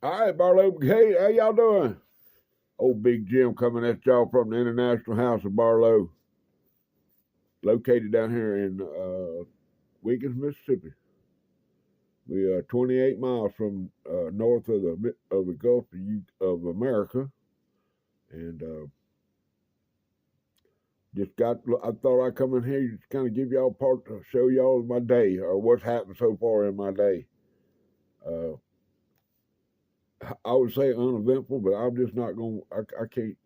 All right, Barlow. Hey, how y'all doing? Old Big Jim coming at y'all from the International House of Barlow, located down here in Wiggins, Mississippi. We are 28 miles from north of the Gulf of America, and just got. I thought I'd come in here just kind of give y'all part, show y'all my day or what's happened so far in my day. Uh, I would say uneventful, but I'm just not going. I can't.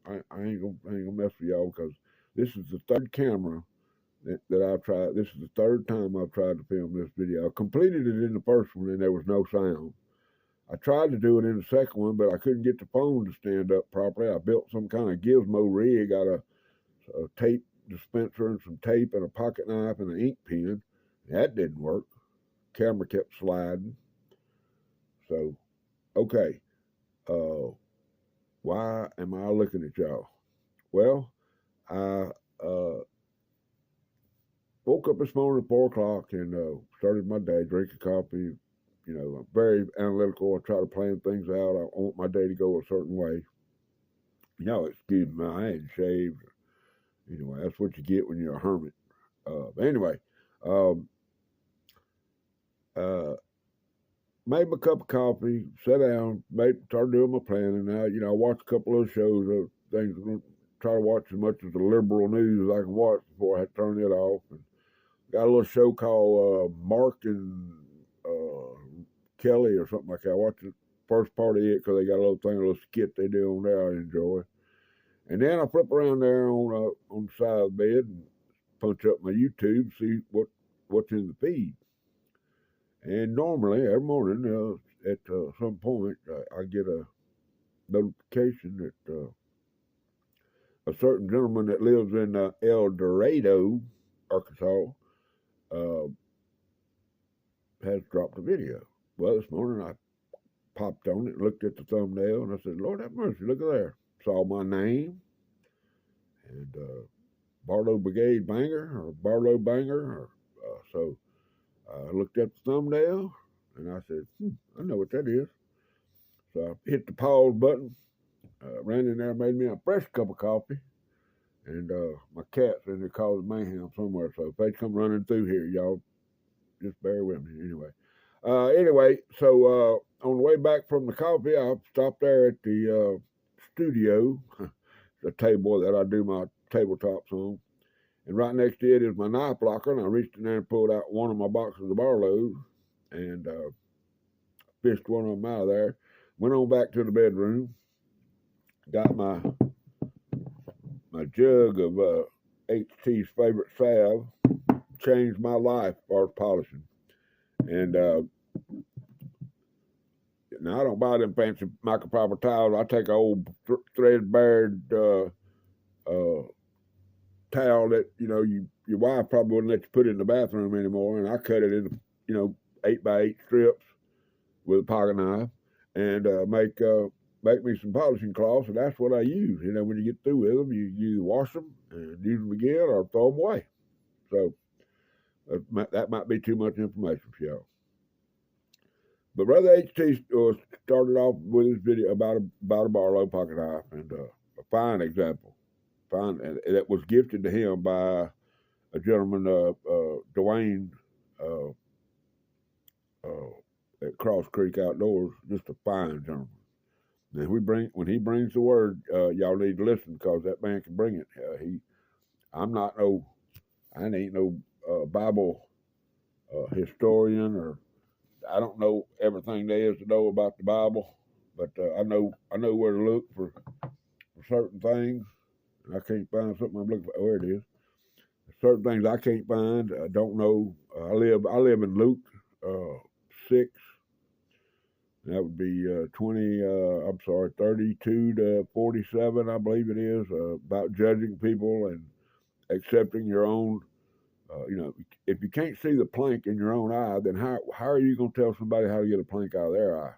I ain't gonna mess with y'all because this is the third camera that I've tried. This is the third time I've tried to film this video. I completed it in the first one and there was no sound. I tried to do it in the second one, but I couldn't get the phone to stand up properly. I built some kind of gizmo rig out of a tape dispenser and some tape and a pocket knife and an ink pen. That didn't work. Camera kept sliding. So, okay. Why am I looking at y'all? Well, I woke up this morning at 4 o'clock and started my day, drinking coffee. You know, I'm very analytical. I try to plan things out. I want my day to go a certain way. You know, excuse me, I ain't shaved. Anyway, that's what you get when you're a hermit. Anyway, um, uh, made my cup of coffee, sat down, started doing my planning. Now, you know, I watched a couple of shows of things. I'm going to try to watch as much of the liberal news as I can watch before I had to turn it off. And got a little show called Mark and Kelly or something like that. I watched the first part of it because they got a little skit they do on there I enjoy. And then I flip around there on the side of the bed and punch up my YouTube, see what's in the feed. And normally every morning at some point I get a notification that a certain gentleman that lives in El Dorado, Arkansas, uh, has dropped a video. Well, this morning I popped on it, looked at the thumbnail, and I said, Lord have mercy, look at there. Saw my name and Barlow Brigade Banger or Barlow Banger. So I looked at the thumbnail and I said, I know what that is. So I hit the pause button, ran in there, made me a fresh cup of coffee, and my cat's in there causing mayhem somewhere. So if they come running through here, y'all just bear with me. Anyway, so on the way back from the coffee, I stopped there at the studio, the table that I do my tabletops on. And right next to it is my knife locker, and I reached in there and pulled out one of my boxes of Barlow and fished one of them out of there. Went on back to the bedroom, got my jug of HT's favorite salve, changed my life as far as polishing. And now I don't buy them fancy microfiber towels. I take an old threadbare towel that your wife probably wouldn't let you put in the bathroom anymore, and I cut it into 8x8 strips with a pocket knife and make me some polishing cloths, and that's what I use. When you get through with them, you wash them and use them again or throw them away. So that might be too much information for y'all. But Brother HT started off with his video about a Barlow pocket knife, and a fine example. Fine, and that was gifted to him by a gentleman, Dwayne, at Cross Creek Outdoors. Just a fine gentleman. And when he brings the word, y'all need to listen because that man can bring it. I ain't no Bible historian, or I don't know everything there is to know about the Bible, but I know where to look for certain things. And I can't find something I'm looking for. Where it is. Certain things I can't find. I don't know. I live in Luke 6. That would be 32 to 47, I believe it is, about judging people and accepting your own. If you can't see the plank in your own eye, then how are you going to tell somebody how to get a plank out of their eye?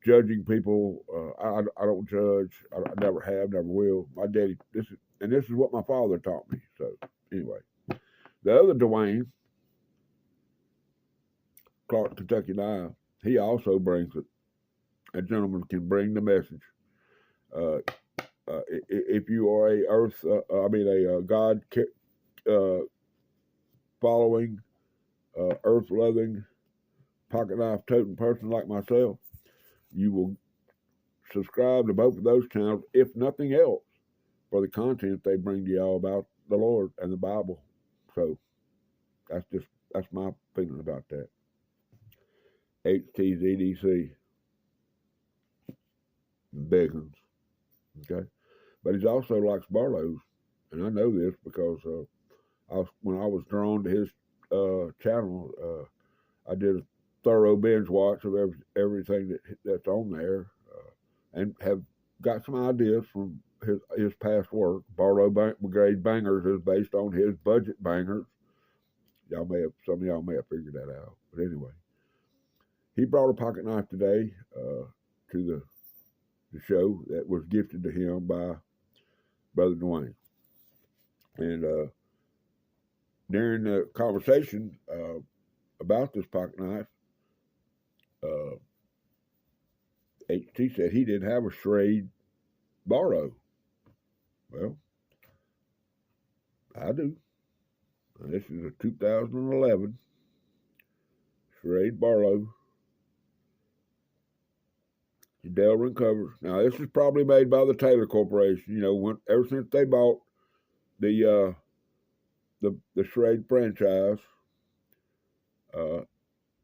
Judging people, I don't judge. I never have, never will. My daddy, this is what my father taught me. So anyway, the other Dwayne, Clark, Kentucky Live, he also brings it. A gentleman can bring the message. If you are a God following, earth loving, pocket knife toting person like myself, you will subscribe to both of those channels, if nothing else, for the content they bring to y'all about the Lord and the Bible. So that's my feeling about that. HTZDC Beggins. Okay. But he also likes Barlow's. And I know this because when I was drawn to his channel, I did a thorough binge watch of everything that's on there, and have got some ideas from his past work. Barlow Brigade Bangers is based on his budget bangers. Some of y'all may have figured that out. But anyway, he brought a pocket knife today to the show that was gifted to him by Brother Dwayne. And during the conversation about this pocket knife, HT said he didn't have a Schrade Barlow. Well, I do. This is a 2011 Schrade Barlow Delrin covers. Now, this is probably made by the Taylor Corporation. You know, ever since they bought the Schrade franchise,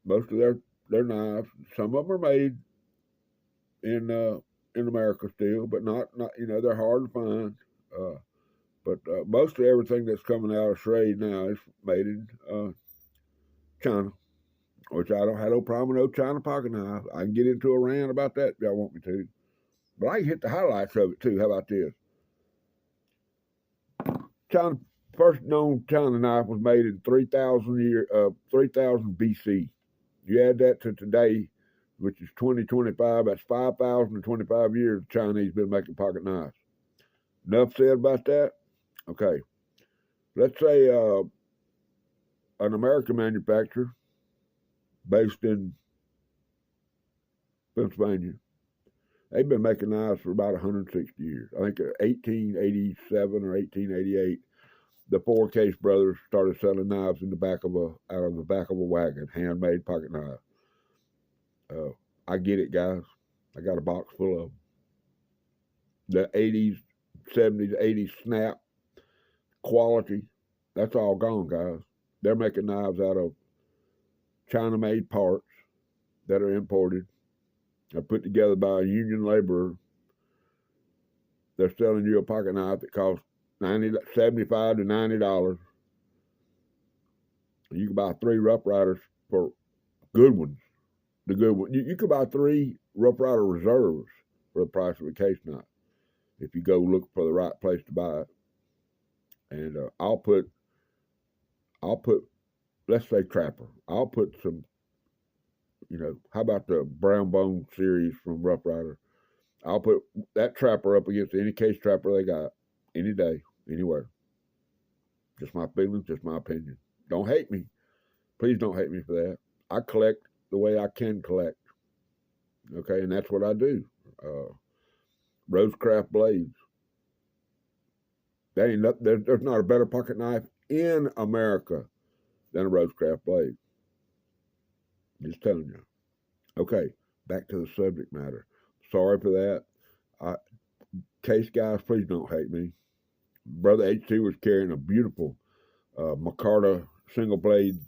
most of their knives, some of them are made in America still, but not they're hard to find. But most of everything that's coming out of Schrade now is made in China, which I don't have no problem with no China pocket knife. I can get into a rant about that if y'all want me to. But I can hit the highlights of it too. How about this? First known China knife was made in 3000 BC. You add that to today, which is 2025, that's 5,025 years the Chinese been making pocket knives. Enough said about that? Okay. Let's say an American manufacturer based in Pennsylvania, they've been making knives for about 160 years. I think 1887 or 1888, the Four Case brothers started selling knives out of the back of a wagon, handmade pocket knives. I get it, guys. I got a box full of them. The 80s, 70s, 80s snap quality, that's all gone, guys. They're making knives out of China-made parts that are imported. They're put together by a union laborer. They're selling you a pocket knife that costs $75 to $90. You can buy 3 Rough Riders for good ones. The good one. You could buy 3 Rough Rider reserves for the price of a case knife if you go look for the right place to buy it. And I'll put, let's say Trapper. I'll put some, how about the Brown Bone series from Rough Rider? I'll put that Trapper up against any case Trapper they got, any day, anywhere. Just my feelings, just my opinion. Don't hate me. Please don't hate me for that. I collect the way I can collect. Okay, and that's what I do. Rosecraft blades. There's not a better pocket knife in America than a Rosecraft blade. Just telling you. Okay, back to the subject matter. Sorry for that. Case guys, please don't hate me. Brother HT was carrying a beautiful Micarta single blade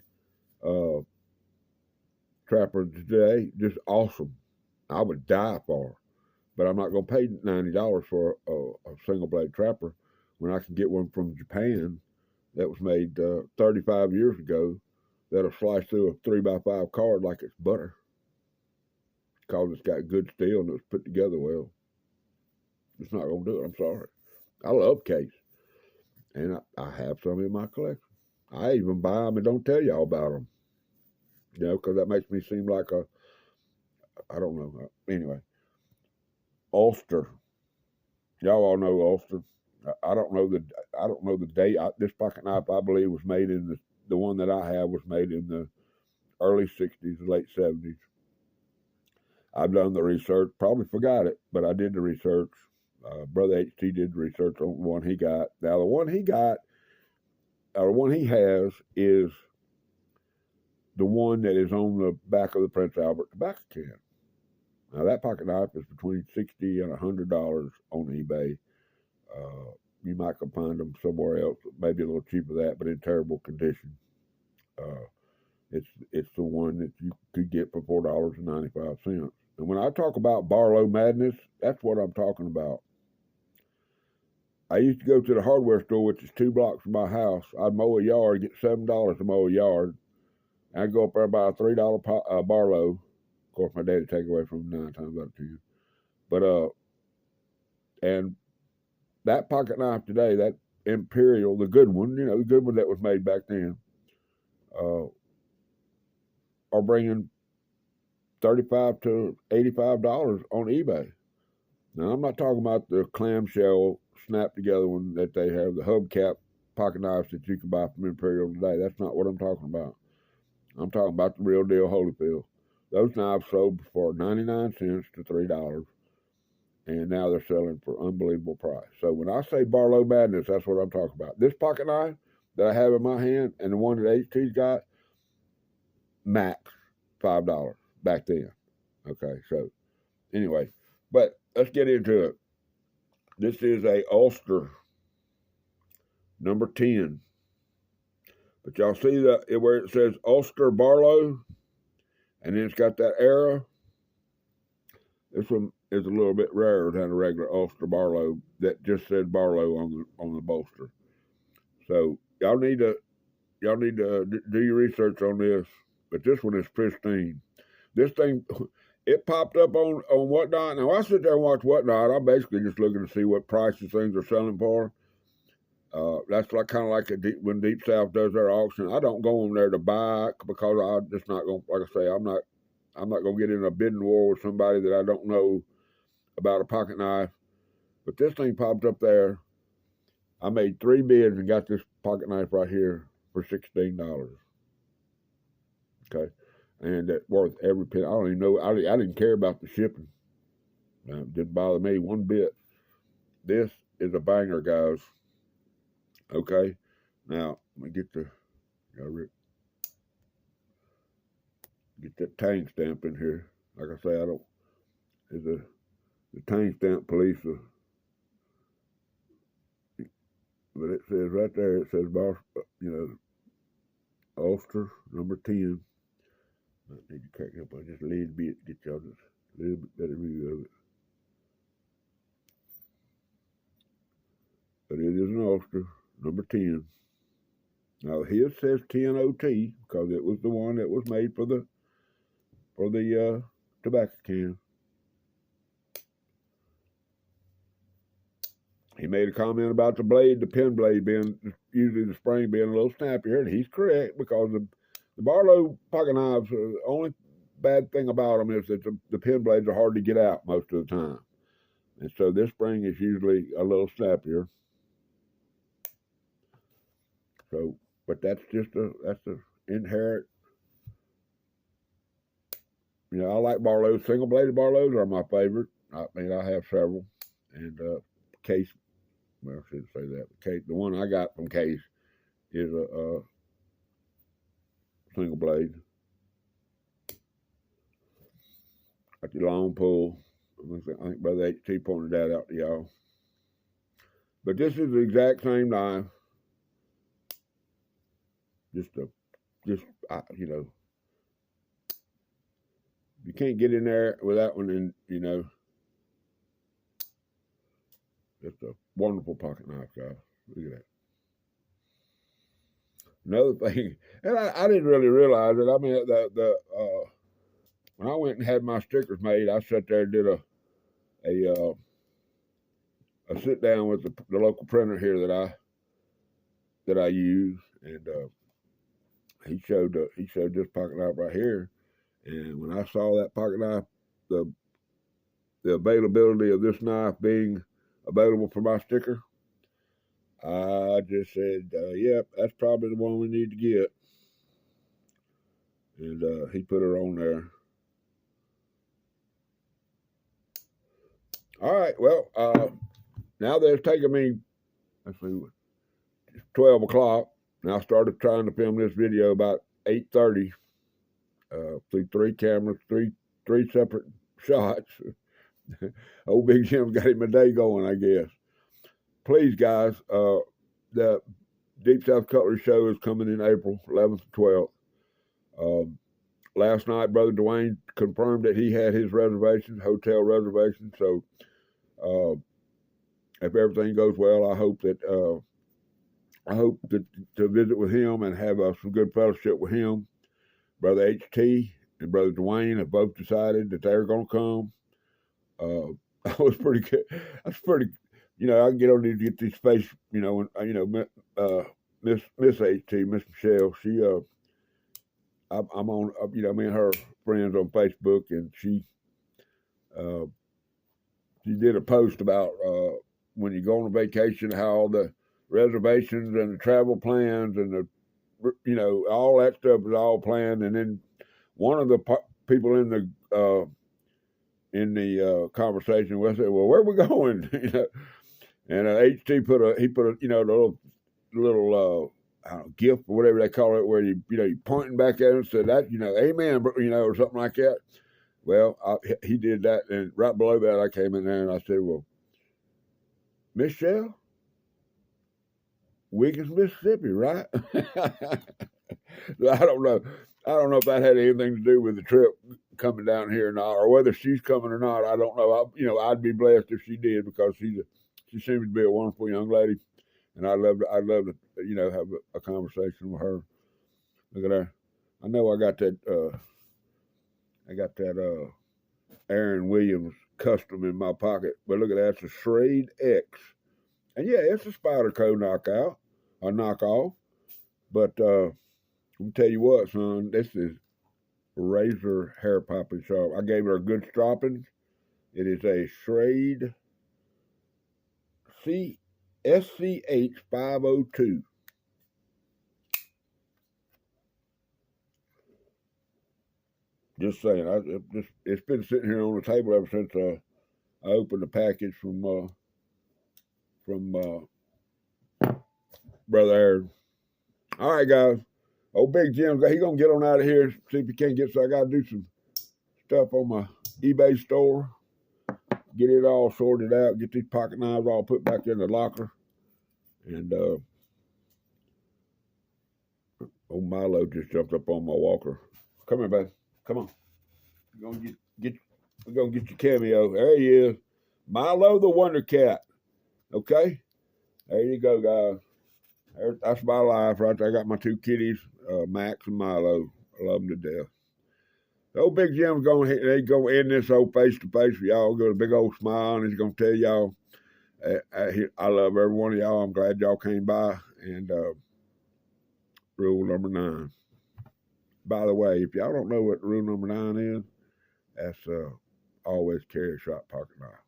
Trapper today. Just awesome. I would die for her. But I'm not going to pay $90 for a single blade Trapper when I can get one from Japan that was made 35 years ago that'll slice through a 3x5 card like it's butter. Because it's got good steel and it's put together well. It's not going to do it. I'm sorry. I love case. And I have some in my collection. I even buy them and don't tell y'all about them. Because that makes me seem like I don't know. Anyway. Ulster. Y'all all know Ulster. I don't know the date. This pocket knife, I believe, was made in the one that I have was made in the early 60s, late 70s. I've done the research, probably forgot it, but I did the research. Brother HT did the research on the one he got. Now, the one he got, or the one he has, is the one that is on the back of the Prince Albert tobacco can. Now, that pocket knife is between $60 and $100 on eBay. You might can find them somewhere else, maybe a little cheaper than that, but in terrible condition. It's the one that you could get for $4.95. And when I talk about Barlow madness, that's what I'm talking about. I used to go to the hardware store, which is 2 blocks from my house. I'd mow a yard, get $7 to mow a yard. I'd go up there and buy a $3 Barlow. Of course, my dad'd take away from 9 times out of 10. But and that pocket knife today, that Imperial, the good one, the good one that was made back then, are bringing $35 to $85 on eBay. Now, I'm not talking about the clamshell snap together one that they have, the hubcap pocket knives that you can buy from Imperial today. That's not what I'm talking about. I'm talking about the real deal Holyfield. Those knives sold for 99 cents to $3, and now they're selling for unbelievable price. So when I say Barlow madness, that's what I'm talking about. This pocket knife that I have in my hand and the one that HT's got, max $5 back then. Okay, so anyway, but let's get into it. This is a Ulster number 10. But y'all see where it says Ulster Barlow, and then it's got that arrow. This one is a little bit rarer than a regular Ulster Barlow that just said Barlow on the bolster. So y'all need to do your research on this. But this one is pristine. This thing, it popped up on Whatnot. Now I sit there and watch Whatnot. I'm basically just looking to see what prices things are selling for. That's like kind of like when Deep South does their auction. I don't go on there to buy because I'm just not going. Like I say, I'm not going to get in a bidding war with somebody that I don't know about a pocket knife. But this thing popped up there. I made 3 bids and got this pocket knife right here for $16. Okay, and it's worth every penny. I don't even know. I didn't care about the shipping. It didn't bother me one bit. This is a banger, guys. Okay, now let me get that tang stamp in here. Like I say, the tang stamp police. But it says right there, it says Ulster number 10. I need to crack up on just a little bit, get y'all just a little bit better view of it. But it is an Ulster number 10. Now his says 10 OT because it was the one that was made for the tobacco can. He made a comment about the pen blade being, usually the spring being a little snappier, and he's correct because the Barlow pocket knives, the only bad thing about them is that the pen blades are hard to get out most of the time. And so this spring is usually a little snappier. So, but that's the inherent. I like Barlows. Single bladed Barlows are my favorite. I mean, I have several. And Case, well, I shouldn't say that. Case, the one I got from Case is a single blade. Got the long pull. I think Brother HT pointed that out to y'all. But this is the exact same knife. You can't get in there with that one, and it's a wonderful pocket knife, guys. Look at that. Another thing, and I didn't really realize it. I mean, when I went and had my stickers made, I sat there and did a sit down with the local printer here that I use, and he showed this pocket knife right here. And when I saw that pocket knife, the availability of this knife being available for my sticker, I just said, yep, that's probably the one we need to get. And he put her on there. All right. Well, now that it's taken me, let's see, 12 o'clock. And I started trying to film this video about 8:30 through 3 cameras, three separate shots. Old Big Jim's got him a day going, I guess. Please, guys, the Deep South Cutlery Show is coming in April 11th and 12th. Last night, Brother Dwayne confirmed that he had his reservations, hotel reservations. So if everything goes well, I hope to visit with him and have some good fellowship with him. Brother HT and Brother Dwayne have both decided that they're going to come. I was pretty good. That's pretty. I can get on to get this face. Miss HT, Miss Michelle. She I'm on. Me and her friends on Facebook, and she did a post about when you go on a vacation, how all the reservations and the travel plans and the all that stuff is all planned. And then one of the people in the conversation was said, "Well, where are we going?" And HT put a the little gift or whatever they call it, where you pointing back at him and said that amen, or something like that. Well, he did that, and right below that, I came in there and I said, "Well, Michelle, Wiggins, Mississippi, right?" I don't know. I don't know if that had anything to do with the trip coming down here or not, or whether she's coming or not. I don't know. I'd be blessed if she did, because she seems to be a wonderful young lady, and I'd love to have a conversation with her. Look at her. I know I got that Aaron Williams custom in my pocket, but look at that. It's a Schrade X, and yeah, it's a Spyderco knockoff. But let me tell you what, son, this is razor hair popping sharp. I gave her a good stropping. It is a Schrade SCH 502. Just saying, it's been sitting here on the table ever since I opened the package from Brother Aaron. All right, guys. Old Big Jim's he gonna get on out of here. See if he can't get. So I gotta do some stuff on my eBay store. Get it all sorted out. Get these pocket knives all put back in the locker. And old Milo just jumped up on my walker. Come here, baby. Come on. We're gonna get your cameo. There he is. Milo the Wonder Cat. Okay? There you go, guys. That's my life right there. I got my two kitties, Max and Milo. I love them to death. The old Big Jim's going to end this old face-to-face with y'all. Got a big old smile, and he's going to tell y'all, I love every one of y'all. I'm glad y'all came by. And rule number 9. By the way, if y'all don't know what rule number 9 is, that's always carry a sharp pocket knife.